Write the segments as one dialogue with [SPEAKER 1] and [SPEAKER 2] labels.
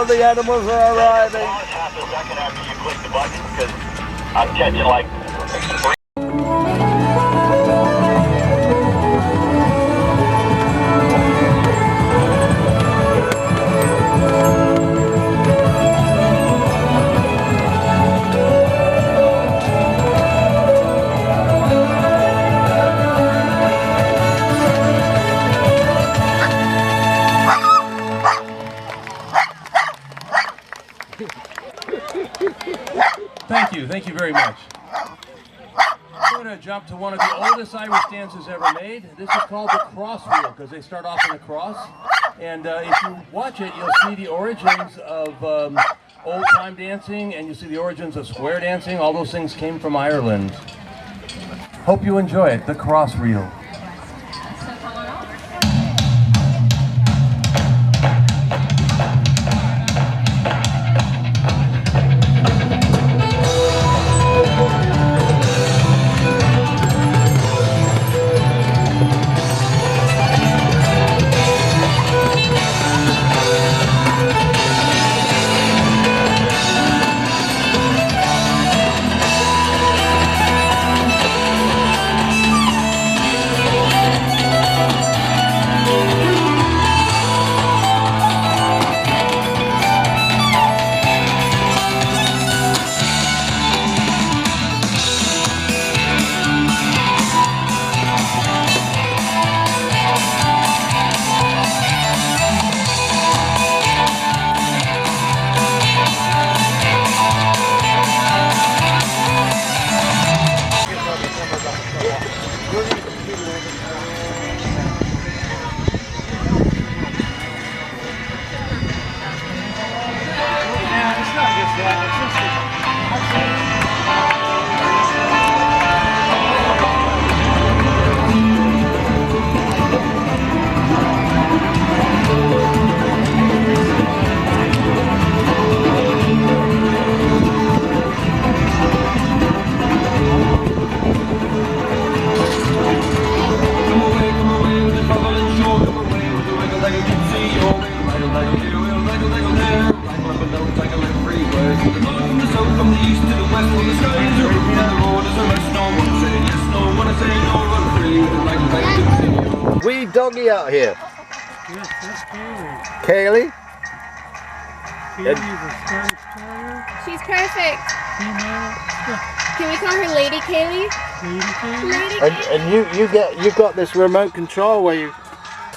[SPEAKER 1] the animals are arriving.
[SPEAKER 2] Half a second after you click the button because I'm catching like 3.
[SPEAKER 3] Thank you very much. I'm going to jump to one of the oldest Irish dances ever made. This is called the cross wheel because they start off in a cross. And if you watch it, you'll see the origins of old-time dancing, and you see the origins of square dancing. All those things came from Ireland. Hope you enjoy it, the cross reel.
[SPEAKER 1] Wee doggy out here.
[SPEAKER 4] Yes, that's Kaylee.
[SPEAKER 1] Kaylee?
[SPEAKER 4] Kaylee's a Scottish terrier,
[SPEAKER 5] She's perfect.
[SPEAKER 4] female.
[SPEAKER 5] Can we call her Lady Kaylee?
[SPEAKER 4] Lady Kaylee.
[SPEAKER 5] Lady
[SPEAKER 1] And
[SPEAKER 5] Kaylee?
[SPEAKER 1] you've got this remote control where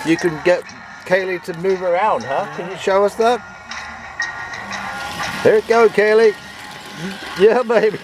[SPEAKER 1] you can get Kaylee to move around, huh? Can you show us that? Here it goes, Kaylee. Yeah, baby.